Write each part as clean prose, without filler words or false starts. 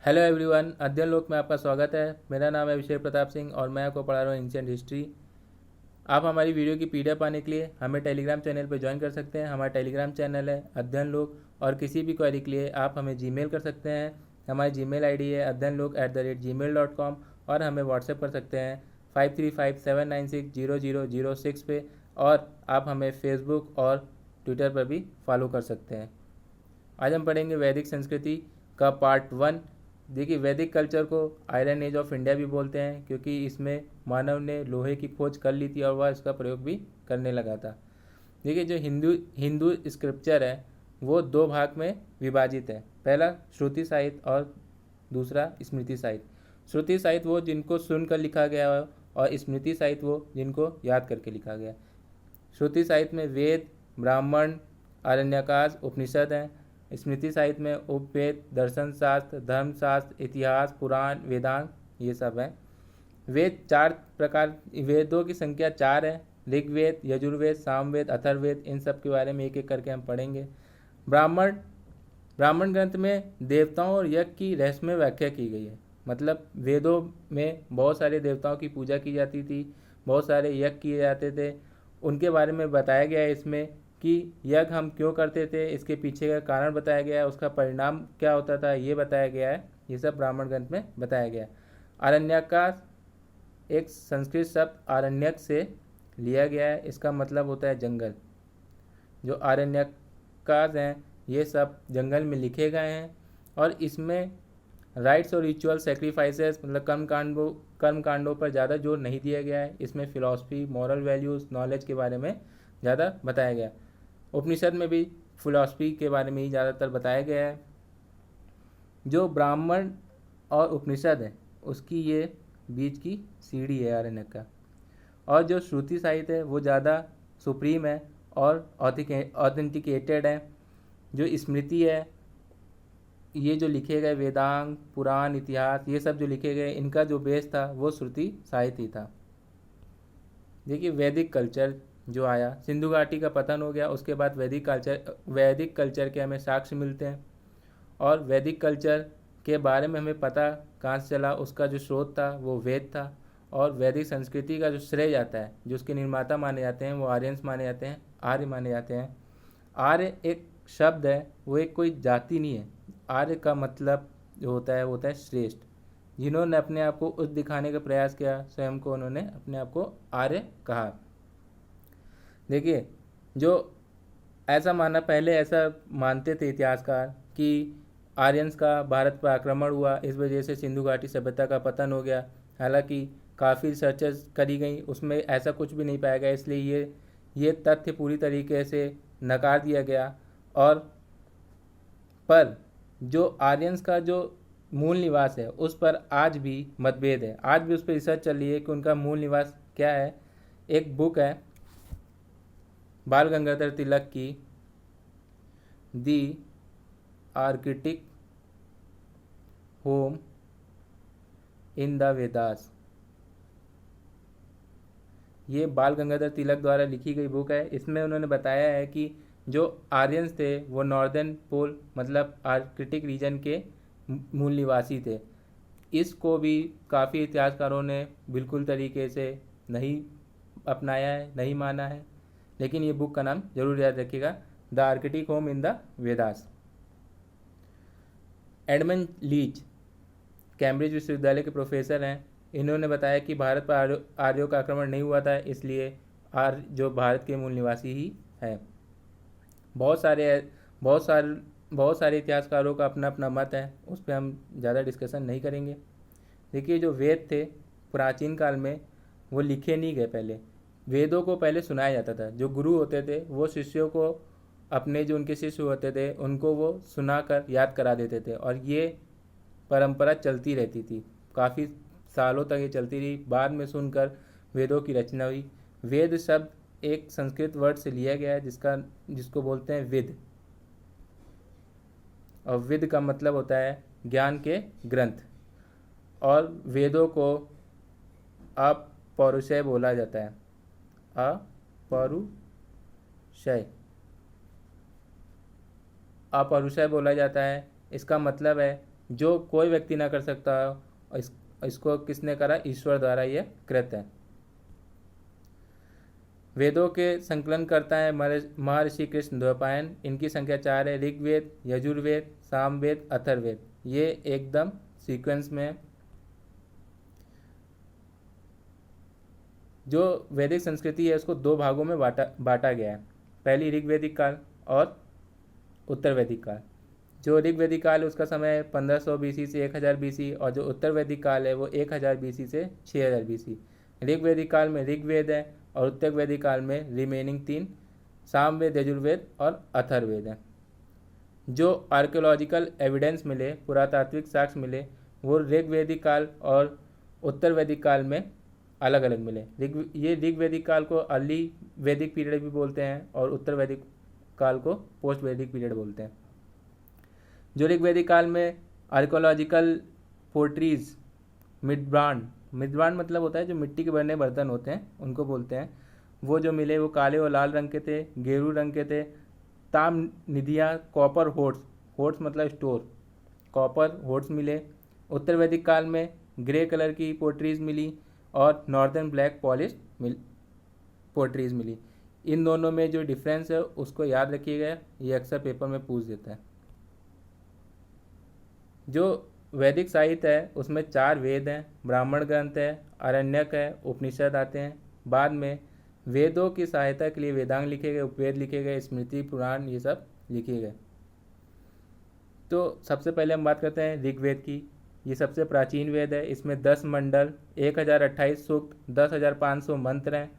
Hello everyone, अध्ययन लोक में आपका स्वागत है। मेरा नाम है अभिषेक प्रताप सिंह और मैं आपको पढ़ा रहा हूँ एंशिएंट हिस्ट्री। आप हमारी वीडियो की पीडीएफ पाने के लिए हमें टेलीग्राम चैनल पर ज्वाइन कर सकते हैं। हमारा टेलीग्राम चैनल है अध्ययन लोक, और किसी भी क्वेरी के लिए आप हमें जीमेल कर सकते हैं। हमारी जीमेल आईडी है adyanlok@gmail.com, और हमें व्हाट्सएप कर सकते हैं 5357960006 पे, और आप हमें फेसबुक और ट्विटर पर भी फॉलो कर सकते हैं। आज हम पढ़ेंगे वैदिक संस्कृति का पार्ट 1। देखिए, वैदिक कल्चर को आयरन एज ऑफ इंडिया भी बोलते हैं, क्योंकि इसमें मानव ने लोहे की खोज कर ली थी और वह इसका प्रयोग भी करने लगा था। देखिए, जो हिंदू हिंदू स्क्रिप्चर है वो दो भाग में विभाजित है। पहला श्रुति साहित्य और दूसरा स्मृति साहित्य। श्रुति साहित्य वो जिनको सुनकर लिखा गया है, और स्मृति साहित्य वो जिनको याद करके लिखा गया। श्रुति साहित्य में वेद, ब्राह्मण, आरण्यकाश, उपनिषद हैं। स्मृति साहित्य में उपवेद, दर्शन शास्त्र, धर्मशास्त्र, इतिहास, पुराण, वेदांत, ये सब है। वेद चार प्रकार, वेदों की संख्या 4 है। ऋग्वेद, यजुर्वेद, सामवेद, अथर्ववेद, इन सब के बारे में एक एक करके हम पढ़ेंगे। ब्राह्मण ब्राह्मण ग्रंथ में देवताओं और यज्ञ की रहस्यमय व्याख्या की गई है। मतलब वेदों में बहुत सारे देवताओं की पूजा की जाती थी, बहुत सारे यज्ञ किए जाते थे, उनके बारे में बताया गया है इसमें कि यज्ञ हम क्यों करते थे, इसके पीछे का कारण बताया गया है, उसका परिणाम क्या होता था ये बताया गया है। ये सब ब्राह्मण ग्रंथ में बताया गया है। आरण्यकाश एक संस्कृत शब्द आरण्यक से लिया गया है। इसका मतलब होता है जंगल। जो आरण्यकाश हैं ये सब जंगल में लिखे गए हैं, और इसमें राइट्स और रिचुअल, सेक्रीफाइसेस, मतलब कर्म कांडों पर ज़्यादा जोर नहीं दिया गया है। इसमें फिलॉसफी, मॉरल वैल्यूज़, नॉलेज के बारे में ज़्यादा बताया गया। उपनिषद में भी फिलॉसफी के बारे में ही ज़्यादातर बताया गया है। जो ब्राह्मण और उपनिषद है उसकी ये बीच की सीढ़ी है आरण्यक का। और जो श्रुति साहित्य है वो ज़्यादा सुप्रीम है और ऑथेंटिकेटेड है। जो स्मृति है, ये जो लिखे गए वेदांग, पुराण, इतिहास, ये सब जो लिखे गए, इनका जो बेस था वो श्रुति साहित्य ही था। देखिए, वैदिक कल्चर जो आया, सिंधु घाटी का पतन हो गया, उसके बाद वैदिक कल्चर के हमें साक्ष्य मिलते हैं। और वैदिक कल्चर के बारे में हमें पता कहाँ से चला, उसका जो स्रोत था वो वेद था। और वैदिक संस्कृति का जो श्रेय जाता है, जो उसके निर्माता माने जाते हैं, वो आर्यंस माने जाते हैं, आर्य माने जाते हैं। आर्य एक शब्द है, वो एक कोई जाति नहीं है। आर्य का मतलब जो होता है वो होता है श्रेष्ठ। जिन्होंने अपने आप को उच्च दिखाने का प्रयास किया, स्वयं को उन्होंने अपने आप को आर्य कहा। देखिए, जो पहले ऐसा मानते थे इतिहासकार कि आर्यंस का भारत पर आक्रमण हुआ, इस वजह से सिंधु घाटी सभ्यता का पतन हो गया। हालांकि काफ़ी रिसर्चेस करी गई, उसमें ऐसा कुछ भी नहीं पाया गया, इसलिए ये तथ्य पूरी तरीके से नकार दिया गया। और पर जो आर्यंस का जो मूल निवास है उस पर आज भी मतभेद है। आज भी उस पर रिसर्च चल रही है कि उनका मूल निवास क्या है। एक बुक है बाल गंगाधर तिलक की, the arctic home in the Vedas. ये बाल गंगाधर तिलक द्वारा लिखी गई बुक है। इसमें उन्होंने बताया है कि जो आर्यंस थे वो नॉर्दर्न पोल, मतलब आर्कटिक रीजन के मूल निवासी थे। इसको भी काफ़ी इतिहासकारों ने बिल्कुल तरीके से नहीं अपनाया है, नहीं माना है। लेकिन ये बुक का नाम जरूर याद रखिएगा, the Arctic home in the Vedas. Edmund Leach Cambridge विश्वविद्यालय के प्रोफेसर हैं। इन्होंने बताया कि भारत पर आर्यों का आक्रमण नहीं हुआ था, इसलिए आर्य जो भारत के मूल निवासी ही है। बहुत सारे इतिहासकारों का अपना अपना मत है, उस पर हम ज़्यादा डिस्कशन नहीं करेंगे। देखिए, जो वेद थे प्राचीन काल में वो लिखे नहीं गए। पहले वेदों को पहले सुनाया जाता था। जो गुरु होते थे वो शिष्यों को, अपने जो उनके शिष्य होते थे उनको वो सुनाकर याद करा देते थे, और ये परंपरा चलती रहती थी। काफ़ी सालों तक ये चलती रही। बाद में सुनकर वेदों की रचना हुई। वेद शब्द एक संस्कृत वर्ड से लिया गया है जिसको बोलते हैं विद, और विद का मतलब होता है ज्ञान के ग्रंथ। और वेदों को अपौरुषेय बोला जाता है। अपौरुषेय बोला जाता है। इसका मतलब है जो कोई व्यक्ति ना कर सकता हो, इसको किसने करा? ईश्वर द्वारा ये कृत है। वेदों के संकलन करता है महर्षि कृष्ण द्वैपायन। इनकी संख्या 4 है। ऋग्वेद, यजुर्वेद, सामवेद, अथर्ववेद। ये एकदम सीक्वेंस में है। जो वैदिक संस्कृति है उसको 2 भागों में बांटा गया है। पहली ऋग्वेदिक काल और उत्तर वैदिक काल। जो ऋग्वेदिक काल है उसका समय है 1500 बीसी से 1000 बीसी, और जो उत्तर वैदिक काल है वो 1000 बीसी से 6000 बीसी। ऋग्वेदिक काल में ऋग्वेद है और उत्तर वैदिक काल में रिमेनिंग 3 सामवेद, यजुर्वेद और अथर्ववेद है। जो आर्कियोलॉजिकल एविडेंस मिले, पुरातात्विक साक्ष्य मिले, वो ऋग्वेदिक काल और उत्तर वैदिक काल में अलग अलग मिले। ये ऋग्वेदिक काल को अर्ली वैदिक पीरियड भी बोलते हैं और उत्तर वैदिक काल को पोस्ट वैदिक पीरियड बोलते हैं। जो ऋग्वेदिक काल में आर्कियोलॉजिकल पोर्ट्रीज, मिडब्रांड मतलब होता है जो मिट्टी के बने बर्तन होते हैं, उनको बोलते हैं, वो जो मिले वो काले और लाल रंग के थे, गेरू रंग के थे। ताम निधियाँ, कॉपर होट्स मतलब स्टोर, कॉपर होट्स मिले। उत्तर वैदिक काल में ग्रे कलर की पोर्ट्रीज मिली और नॉर्दर्न ब्लैक पॉलिश पोर्ट्रीज मिली। इन दोनों में जो डिफरेंस है उसको याद रखिएगा, ये अक्सर पेपर में पूछ देता है। जो वैदिक साहित्य है उसमें 4 वेद हैं, ब्राह्मण ग्रंथ है, आरण्यक है, उपनिषद आते हैं। बाद में वेदों की सहायता के लिए वेदांग लिखे गए, उपवेद लिखे गए, स्मृति, पुराण, ये सब लिखे गए। तो सबसे पहले हम बात करते हैं ऋग्वेद की। ये सबसे प्राचीन वेद है। इसमें 10 मंडल, 1028 सूक्त, 10,500 मंत्र हैं।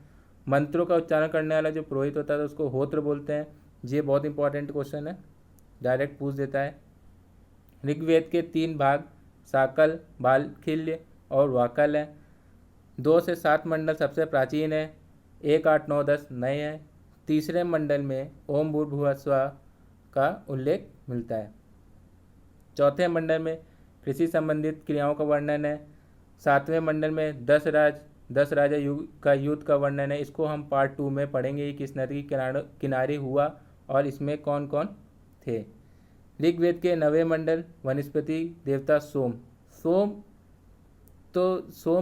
मंत्रों का उच्चारण करने वाला जो पुरोहित होता है उसको होत्र बोलते हैं। ये बहुत इंपॉर्टेंट क्वेश्चन है, डायरेक्ट पूछ देता है। ऋग्वेद के 3 भाग साकल, बालखिल्य और वाकल हैं। 2 से 7 मंडल सबसे प्राचीन है, 1, 8, 9, 10 नए हैं। तीसरे मंडल में ओम भूर्भुवः स्वः का उल्लेख मिलता है। चौथे मंडल में कृषि संबंधित क्रियाओं का वर्णन है। 7वें मंडल में 10 राजा का युद्ध का वर्णन है। इसको हम पार्ट 2 में पढ़ेंगे, किस नदी के किनारे हुआ और इसमें कौन कौन थे। ऋग्वेद के 9वें मंडल वनस्पति देवता सोम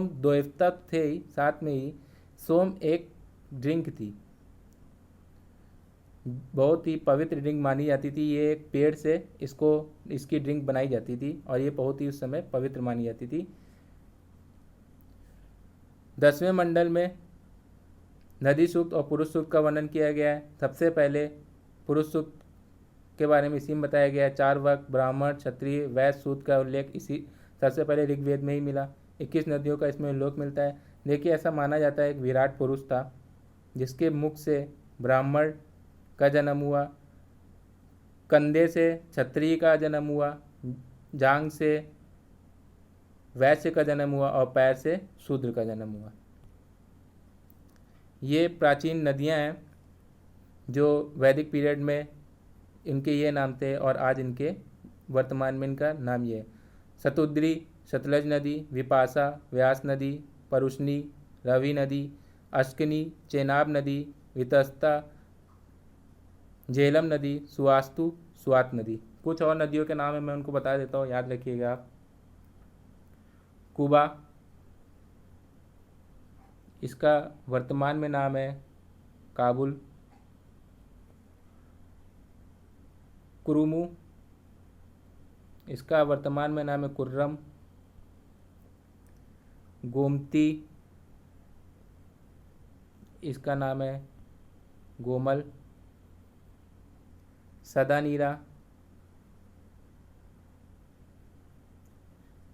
देवता थे ही, साथ में ही सोम एक ड्रिंक थी, बहुत ही पवित्र ड्रिंक मानी जाती थी। ये एक पेड़ से इसकी ड्रिंक बनाई जाती थी और ये बहुत ही उस समय पवित्र मानी जाती थी। 10वें मंडल में नदी सूक्त और पुरुष सूक्त का वर्णन किया गया है। सबसे पहले पुरुष सूक्त के बारे में इसी में बताया गया है। 4 वर्ग ब्राह्मण, क्षत्रिय, वैश्य, सूत का उल्लेख इसी सबसे पहले ऋग्वेद में ही मिला। 21 नदियों का इसमें उल्लेख मिलता है। देखिए, ऐसा माना जाता है एक विराट पुरुष था जिसके मुख से ब्राह्मण का जन्म हुआ, कंधे से क्षत्रिय का जन्म हुआ, जांघ से वैश्य का जन्म हुआ और पैर से शूद्र का जन्म हुआ। ये प्राचीन नदियां हैं जो वैदिक पीरियड में इनके ये नाम थे और आज इनके वर्तमान में इनका नाम ये है। शतुद्री, सतलज नदी, विपाशा, व्यास नदी, परुष्णी, रवि नदी, अश्कनी, चेनाब नदी, वितस्ता, झेलम नदी, सुवास्तु, स्वात नदी। कुछ और नदियों के नाम है, मैं उनको बता देता हूँ, याद रखिएगा आप। कुबा, इसका वर्तमान में नाम है काबुल। कुरुमु, इसका वर्तमान में नाम है कुर्रम। गोमती, इसका नाम है गोमल। सदानीरा,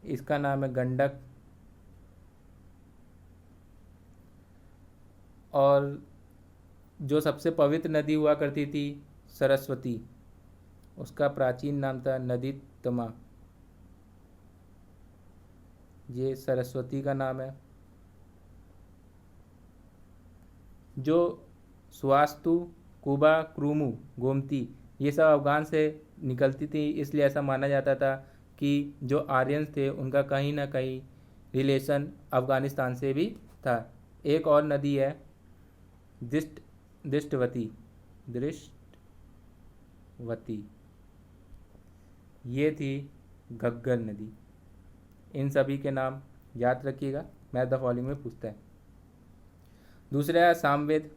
इसका नाम है गंडक। और जो सबसे पवित्र नदी हुआ करती थी सरस्वती, उसका प्राचीन नाम था नदीतमा। ये सरस्वती का नाम है। जो स्वास्तु, कुबा, क्रूमू, गोमती, ये सब अफगान से निकलती थी, इसलिए ऐसा माना जाता था कि जो आर्यंस थे उनका कहीं ना कहीं रिलेशन अफगानिस्तान से भी था। एक और नदी है दृष्टवती, ये थी घग्गर नदी। इन सभी के नाम याद रखिएगा, मैथ द फॉलोइंग में पूछता है। दूसरा है सामवेद।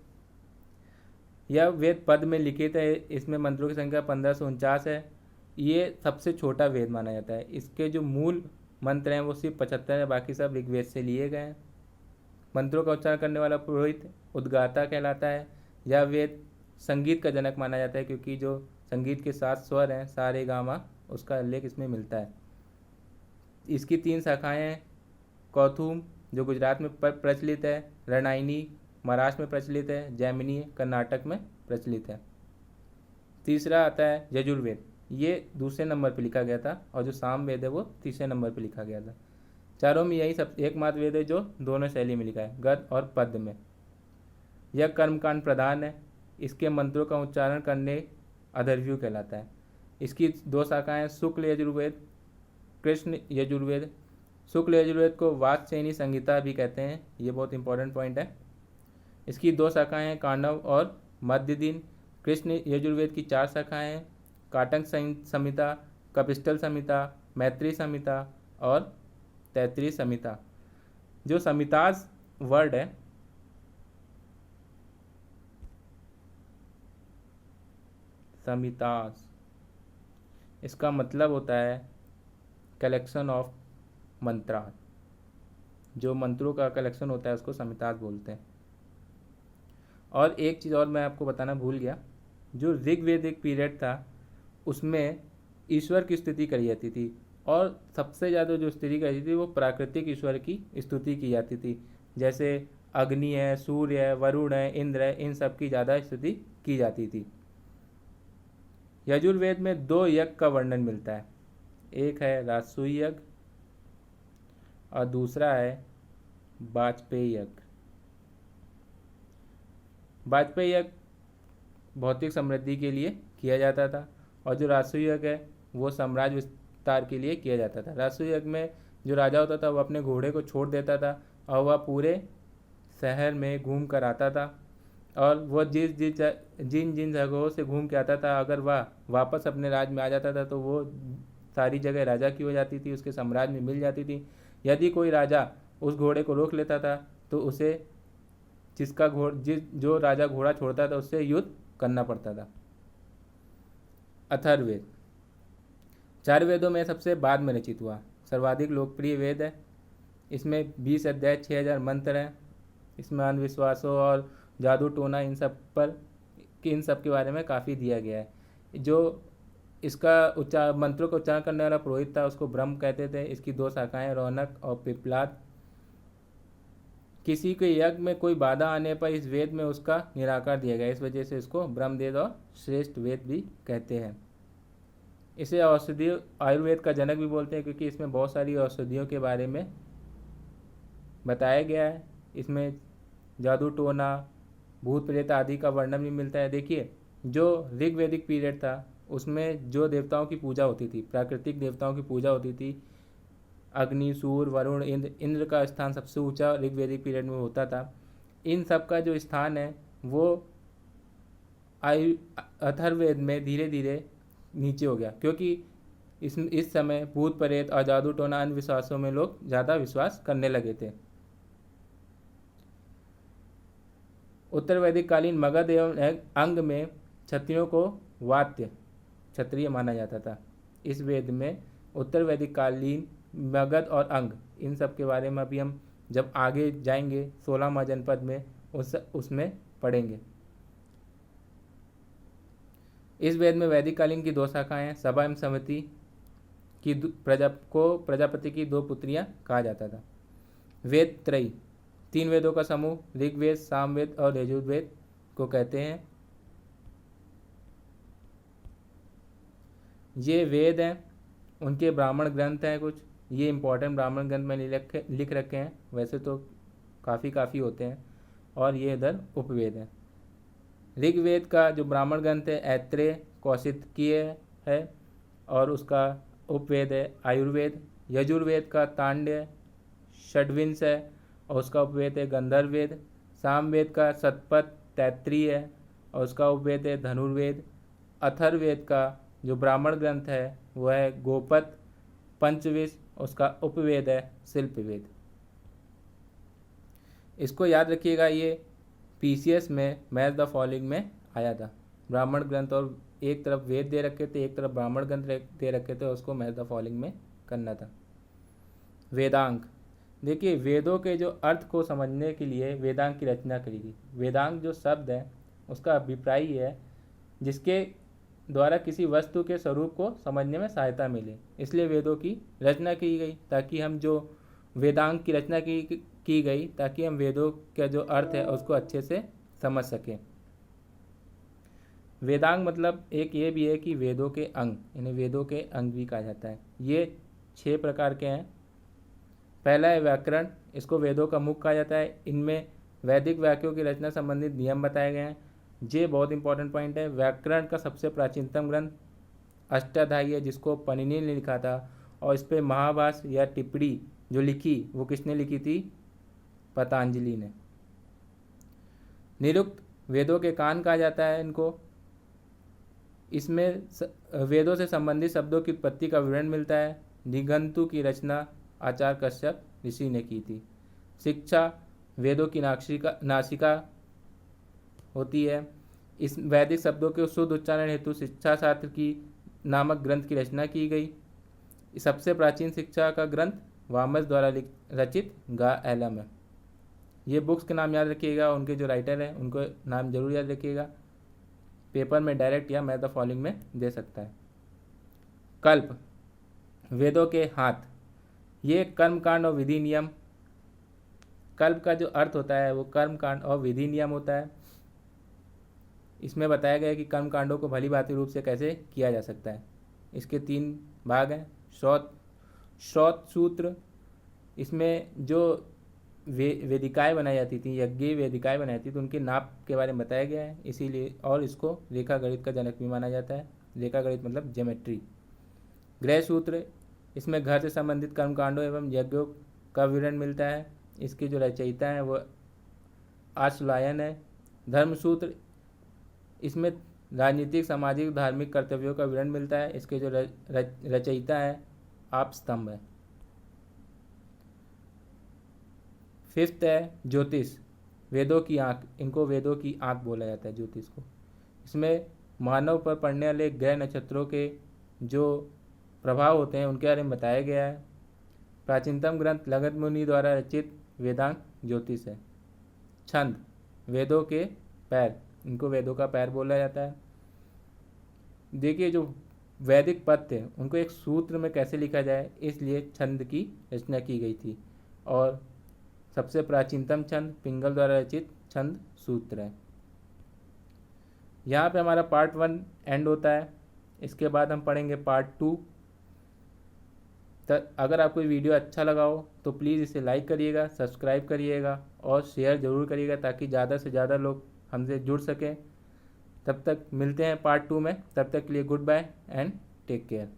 यह वेद पद में लिखित है, इसमें मंत्रों की संख्या 1549 है। ये सबसे छोटा वेद माना जाता है। इसके जो मूल मंत्र हैं वो सिर्फ 75 है, बाकी सब ऋग्वेद से लिए गए हैं। मंत्रों का उच्चारण करने वाला पुरोहित उद्गाता कहलाता है। यह वेद संगीत का जनक माना जाता है, क्योंकि जो संगीत के 7 स्वर हैं सा रे गा मा, उसका उल्लेख इसमें मिलता है। इसकी 3 शाखाएं हैं। कौथुम जो गुजरात में प्रचलित है, रणाइनी महाराष्ट्र में प्रचलित है, जैमिनी कर्नाटक में प्रचलित है। तीसरा आता है यजुर्वेद। ये दूसरे नंबर पर लिखा गया था, और जो सामवेद है वो तीसरे नंबर पर लिखा गया था। चारों में यही सब एकमात्र वेद है जो दोनों शैली में लिखा है, गद्य और पद्य में। यह कर्मकांड प्रधान है। इसके मंत्रों का उच्चारण करने अधर्व्यू कहलाता है। इसकी 2 शाखाएं शुक्ल यजुर्वेद, कृष्ण यजुर्वेद। शुक्ल यजुर्वेद को वात्स्ययनी संहिता भी कहते हैं, ये बहुत इंपॉर्टेंट पॉइंट है। इसकी 2 शाखाएं हैं, कांडव और मध्य दिन। कृष्ण यजुर्वेद की 4 शाखाएं हैं, काटक संहिता, कपिस्टल संहिता, मैत्री संहिता और तैत्तिरीय संहिता। जो संहिताज वर्ड है, संहिताज, इसका मतलब होता है कलेक्शन ऑफ मंत्रा। जो मंत्रों का कलेक्शन होता है उसको संहिताज बोलते हैं। और एक चीज़ और मैं आपको बताना भूल गया, जो ऋग्वेदिक पीरियड था उसमें ईश्वर की स्तुति करी जाती थी, और सबसे ज़्यादा जो स्तुति करी जाती थी वो प्राकृतिक ईश्वर की स्तुति की जाती थी। जैसे अग्नि है, सूर्य है, वरुण है, इंद्र है, इन सब की ज़्यादा स्तुति की जाती थी। यजुर्वेद में 2 यज्ञ का वर्णन मिलता है। एक है राजसूय यज्ञ और दूसरा है वाजपेयी यज्ञ। वाजपेयी यज्ञ भौतिक समृद्धि के लिए किया जाता था, और जो राजसूय यज्ञ है वो साम्राज्य विस्तार के लिए किया जाता था। राजसूय यज्ञ में जो राजा होता था वो अपने घोड़े को छोड़ देता था और वह पूरे शहर में घूम कर आता था, और वह जिन जिन जगहों से घूम के आता था, अगर वह वापस अपने राज्य में आ जाता था तो वो सारी जगह राजा की हो जाती थी, उसके साम्राज्य में मिल जाती थी। यदि कोई राजा उस घोड़े को रोक लेता था तो उसे जो राजा घोड़ा छोड़ता था उससे युद्ध करना पड़ता था। अथर्ववेद 4 वेदों में सबसे बाद में रचित हुआ, सर्वाधिक लोकप्रिय वेद है। इसमें 20 अध्याय, 6000 मंत्र हैं। इसमें अंधविश्वासों और जादू टोना इन सब के बारे में काफ़ी दिया गया है। जो इसका मंत्रों का उच्चारण करने वाला पुरोहित था उसको ब्रह्म कहते थे। इसकी 2 शाखाएं रौनक और पिपलाद। किसी के यज्ञ में कोई बाधा आने पर इस वेद में उसका निराकार दिया गया, इस वजह से इसको ब्रह्मवेद और श्रेष्ठ वेद भी कहते हैं। इसे औषधि आयुर्वेद का जनक भी बोलते हैं, क्योंकि इसमें बहुत सारी औषधियों के बारे में बताया गया है। इसमें जादू टोना, भूत प्रेत आदि का वर्णन भी मिलता है। देखिए, जो ऋग्वेदिक पीरियड था उसमें जो देवताओं की पूजा होती थी, प्राकृतिक देवताओं की पूजा होती थी, अग्नि, सूर्य, वरुण, इंद्र का स्थान सबसे ऊंचा ऋग्वेदिक पीरियड में होता था। इन सब का जो स्थान है वो अथर्ववेद में धीरे धीरे नीचे हो गया, क्योंकि इस समय भूत प्रेत और जादू टोना अंधविश्वासों में लोग ज़्यादा विश्वास करने लगे थे। उत्तर वैदिक कालीन मगध एवं अंग में क्षत्रियों को वात्य क्षत्रिय माना जाता था। इस वेद में उत्तर वैदिक कालीन मगध और अंग इन सब के बारे में अभी हम जब आगे जाएंगे 16वां जनपद में उसमें पढ़ेंगे। इस वेद में वैदिक कालीन की 2 शाखाएं हैं। सभा एवं समिति की प्रजापति की 2 पुत्रियां कहा जाता था। वेद त्रयी 3 वेदों का समूह ऋग्वेद, सामवेद और यजुर्वेद को कहते हैं। ये वेद हैं, उनके ब्राह्मण ग्रंथ हैं कुछ। ये इंपॉर्टेंट ब्राह्मण ग्रंथ मैंने लिख रखे हैं, वैसे तो काफ़ी होते हैं, और ये इधर उपवेद हैं। ऋग्वेद का जो ब्राह्मण ग्रंथ है ऐत्रेय कौशिकीय है, और उसका उपवेद है आयुर्वेद। यजुर्वेद का तांड्य षड्विंश है, और उसका उपवेद है गंधर्ववेद। सामवेद का शतपथ तैत्तिरीय है, और उसका उपवेद है धनुर्वेद। अथर्ववेद का जो ब्राह्मण ग्रंथ है वह है गोपद, पंचविश, उसका उपवेद है शिल्पवेद। इसको याद रखिएगा, ये पीसीएस में मैथ द फॉलोइंग में आया था। ब्राह्मण ग्रंथ और एक तरफ वेद दे रखे थे, एक तरफ ब्राह्मण ग्रंथ दे रखे थे, उसको मैथ द फॉलोइंग में करना था। वेदांग, देखिए वेदों के जो अर्थ को समझने के लिए वेदांग की रचना करी गई। वेदांग जो शब्द है उसका अभिप्राय है जिसके द्वारा किसी वस्तु के स्वरूप को समझने में सहायता मिले, इसलिए वेदों की रचना की गई, ताकि हम जो वेदांग की रचना की गई ताकि हम वेदों का जो अर्थ है उसको अच्छे से समझ सकें। वेदांग मतलब एक ये भी है कि वेदों के अंग, इन्हें वेदों के अंग भी कहा जाता है। ये 6 प्रकार के हैं। पहला है व्याकरण, इसको वेदों का मुख कहा जाता है। इनमें वैदिक वाक्यों की रचना संबंधित नियम बताए गए हैं। ये बहुत इंपॉर्टेंट पॉइंट है। व्याकरण का सबसे प्राचीनतम ग्रंथ अष्टाध्यायी है, जिसको पनिनी ने लिखा था, और इस पर महाभाष्य या टिप्पणी जो लिखी वो किसने लिखी थी? पतंजलि ने। निरुक्त, वेदों के कान कहा जाता है इनको। इसमें वेदों से संबंधित शब्दों की उत्पत्ति का विवरण मिलता है। निघंटु की रचना आचार्य कश्यप ऋषि ने की थी। शिक्षा, वेदों की नासिका होती है। इस वैदिक शब्दों के शुद्ध उच्चारण हेतु शिक्षा शास्त्र की नामक ग्रंथ की रचना की गई। सबसे प्राचीन शिक्षा का ग्रंथ वामस द्वारा रचित गा एलम है। ये बुक्स के नाम याद रखिएगा, उनके जो राइटर हैं उनको नाम जरूर याद रखिएगा। पेपर में डायरेक्ट या मैथ द फॉलोइंग में दे सकता है। कल्प, वेदों के हाथ, ये कर्मकांड और विधि नियम। कल्प का जो अर्थ होता है वो कर्मकांड और विधि नियम होता है। इसमें बताया गया है कि कर्मकांडों को भली भांति रूप से कैसे किया जा सकता है। इसके 3 भाग हैं। श्रौत सूत्र, इसमें जो वेदिकाएँ बनाई जाती थी, यज्ञ वेदिकाएँ बनाई थी, तो उनके नाप के बारे में बताया गया है, इसीलिए। और इसको रेखा गणित का जनक भी माना जाता है। रेखा गणित मतलब ज्योमेट्री। गृह सूत्र, इसमें घर से संबंधित कर्मकांडों एवं यज्ञों का विवरण मिलता है। इसके जो रचयिता हैं वो आश्वलायन है। धर्मसूत्र, इसमें राजनीतिक, सामाजिक, धार्मिक कर्तव्यों का विवरण मिलता है। इसके जो रचयिता है आपस्तंभ है। 5th है ज्योतिष, वेदों की आँख, इनको वेदों की आँख बोला जाता है ज्योतिष को। इसमें मानव पर पड़ने वाले ग्रह नक्षत्रों के जो प्रभाव होते हैं उनके बारे में बताया गया है। प्राचीनतम ग्रंथ लगत मुनि द्वारा रचित वेदांग ज्योतिष है। छंद, वेदों के पैर, इनको वेदों का पैर बोला जाता है। देखिए जो वैदिक पद थे उनको एक सूत्र में कैसे लिखा जाए, इसलिए छंद की रचना की गई थी। और सबसे प्राचीनतम छंद पिंगल द्वारा रचित छंद सूत्र है। यहाँ पे हमारा पार्ट 1 एंड होता है। इसके बाद हम पढ़ेंगे पार्ट 2। अगर आपको वीडियो अच्छा लगा हो तो प्लीज़ इसे लाइक करिएगा, सब्सक्राइब करिएगा और शेयर ज़रूर करिएगा, ताकि ज़्यादा से ज़्यादा लोग हमसे जुड़ सकें। तब तक मिलते हैं पार्ट 2 में। तब तक के लिए good bye and take care.